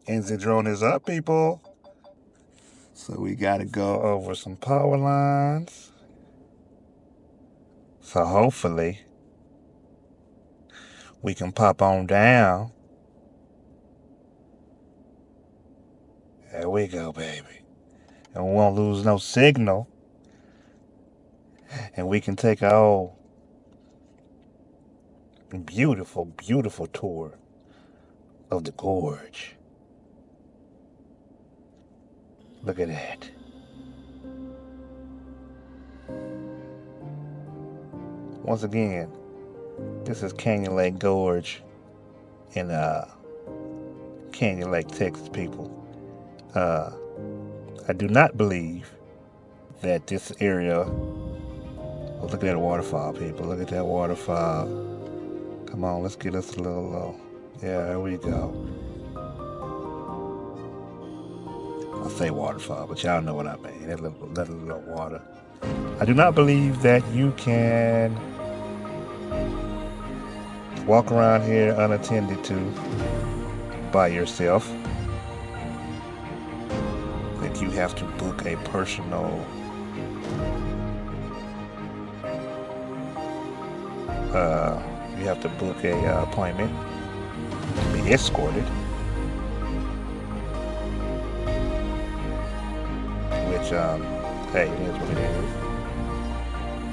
Engine drone is up, people. So we gotta go over some power lines. So hopefully we can pop on down. There we go, baby. And we won't lose no signal. And we can take our beautiful, beautiful tour of the gorge. Look at that. Once again, this is Canyon Lake Gorge in Canyon Lake, Texas, people. I do not believe that this area. Oh, look at that waterfall, people. Look at that waterfall. Come on, let's get us a little low. Yeah, there we go. I say waterfall, but y'all know what I mean. That little water. I do not believe that you can walk around here unattended to by yourself. That you have to book a personal you have to book a appointment to be escorted, which hey, it is what it is.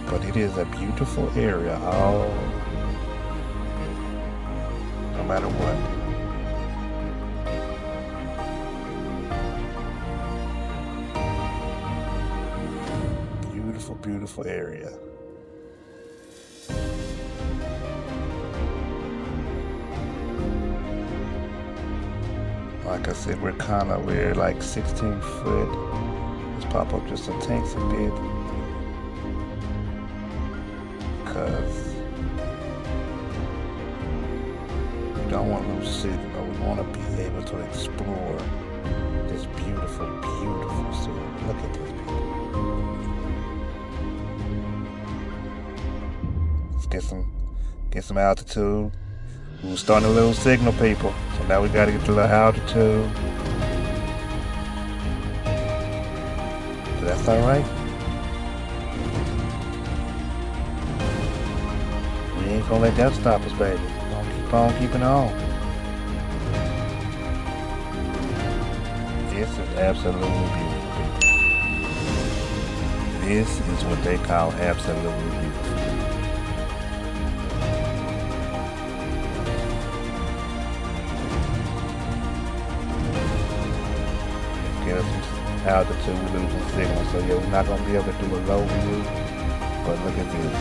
But it is a beautiful area, no matter what. Beautiful, beautiful area. Like I said, we're like 16 foot. Let's pop up just a teensy bit. Because we don't want to lose signal. We want to be able to explore this beautiful, beautiful city. Look at this, people. Let's get some altitude. We were starting to lose signal, people. So now we gotta get to a little altitude. But that's alright. We ain't gonna let that stop us, baby. We're gonna keep on keeping on. This is absolutely beautiful, people. This is what they call absolutely beautiful. Get us some altitude, we losing signal. So yeah, we're not gonna be able to do a low view. But look at this.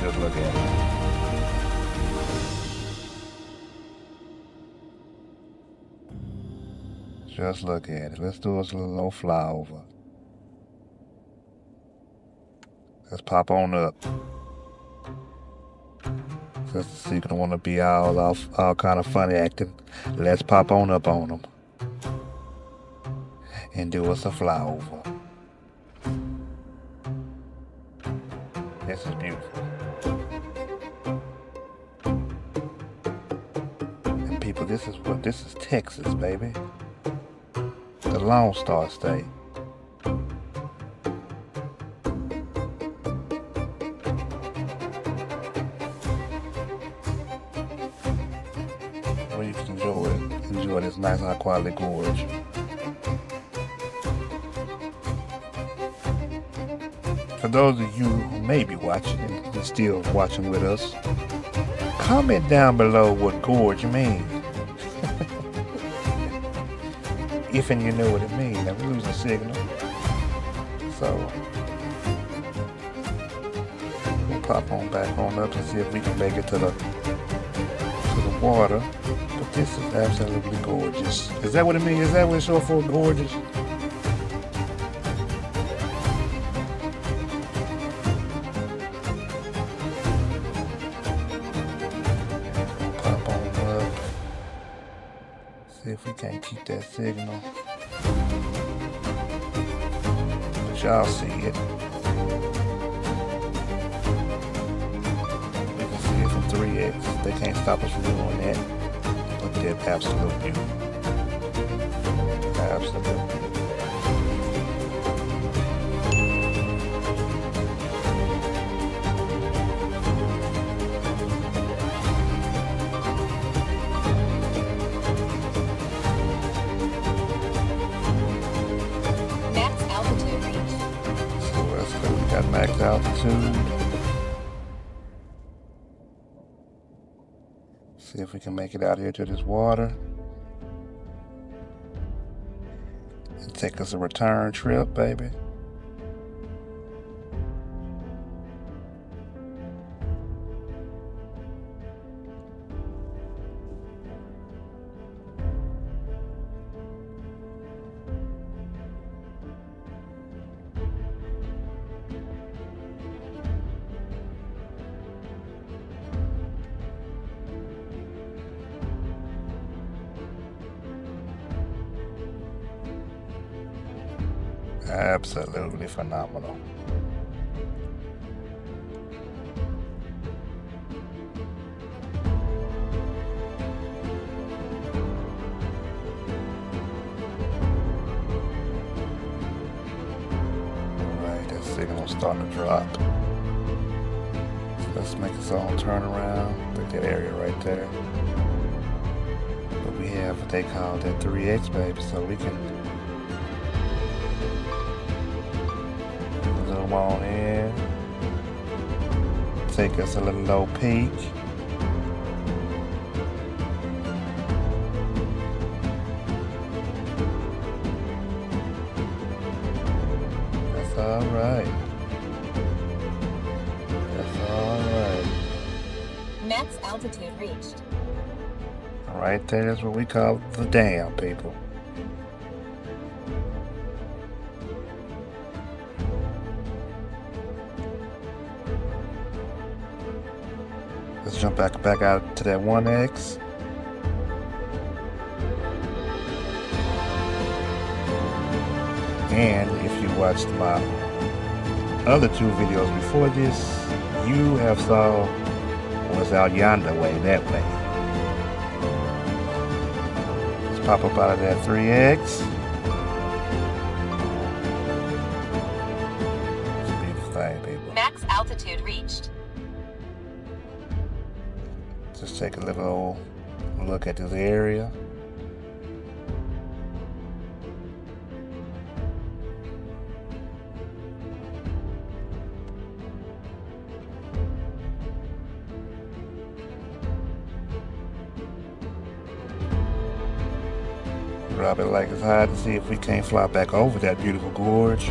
Just look at it. Just look at it. Let's do us a little low flyover. Let's pop on up. Just so you don't want to be all kind of funny acting. Let's pop on up on them. And do us a flyover. This is beautiful. And people, this is Texas, baby. The Lone Star State. Where you can enjoy this nice high quality gorge. For those of you who may be watching and still watching with us, comment down below what gorge means. If and you know what it means. Now we're losing signal. So we'll pop on back on up and see if we can make it to the water. But this is absolutely gorgeous. Is that what it means? Is that what it's short for, gorgeous? See if we can't keep that signal. But y'all see it. We can see it from 3x. They can't stop us from doing that. Look at that absolute beauty. Absolutely. Max altitude reached. So let's go. We got max altitude. See if we can make it out here to this water. And take us a return trip, baby. Absolutely phenomenal. Alright, that signal's starting to drop. So let's make its own turnaround. Look at that area right there. But we have what they call that 3X, baby, so we can zoom on in, take us a little low peak. That's alright. That's alright. Max altitude reached. Right there is what we call the dam, people. Let's jump back out to that 1X. And if you watched my other two videos before this, you have saw what's out yonder way, that way. Let's pop up out of that 3X. It's a beautiful thing, people. Max altitude reached. Just take a little look at this area. Drop it like it's hot and see if we can't fly back over that beautiful gorge.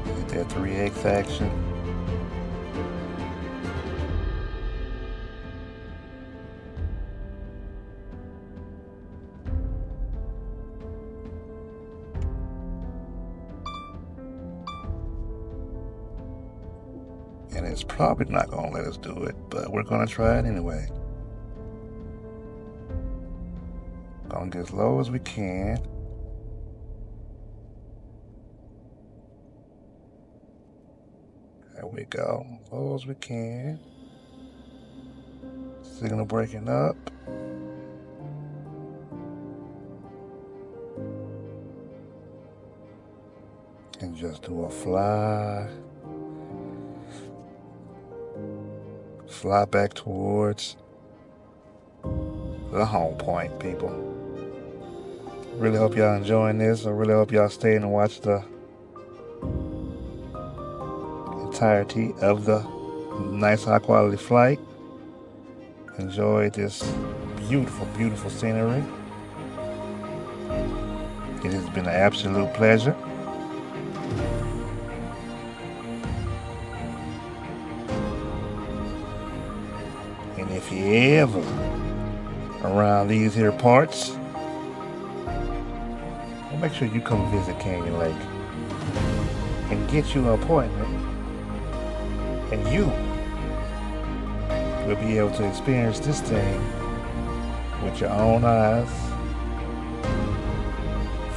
Get that 3X action. And it's probably not going to let us do it, but we're going to try it anyway. Going to get as low as we can. There we go, low as we can. Signal breaking up. And just do a fly back towards the home point, people. Really hope y'all enjoying this. I really hope y'all stay and watch the entirety of the nice high quality flight. Enjoy this beautiful, beautiful scenery. It has been an absolute pleasure. And if you ever around these here parts, well, make sure you come visit Canyon Lake and get you an appointment, and you will be able to experience this thing with your own eyes,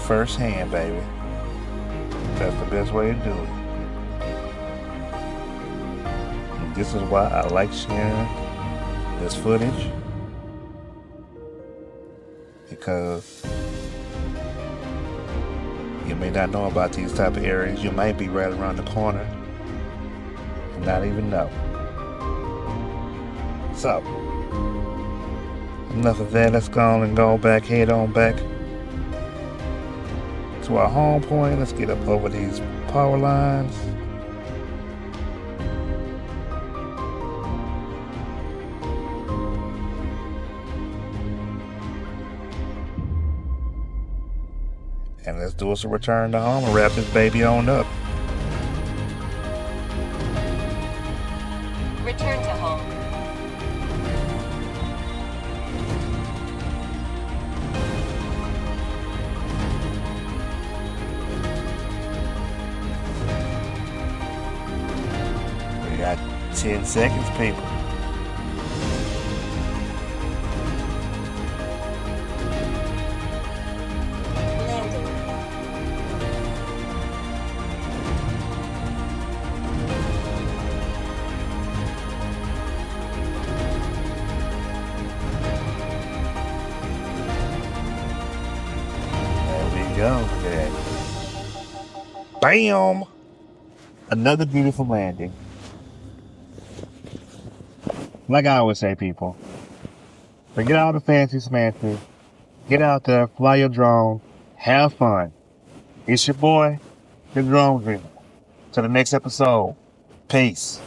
firsthand, baby. That's the best way to do it. This is why I like sharing this footage, because you may not know about these type of areas. You might be right around the corner and not even know. So, enough of that. Let's go on and go back, head on back to our home point. Let's get up over these power lines. And let's do us a return to home and wrap this baby on up. Return to home. We got 10 seconds, people. Landing. There we go. Look at that. Bam! Another beautiful landing. Like I always say, people, forget all the fancy smancy. Get out there, fly your drone, have fun. It's your boy, the Drone Dreamer. Till the next episode. Peace.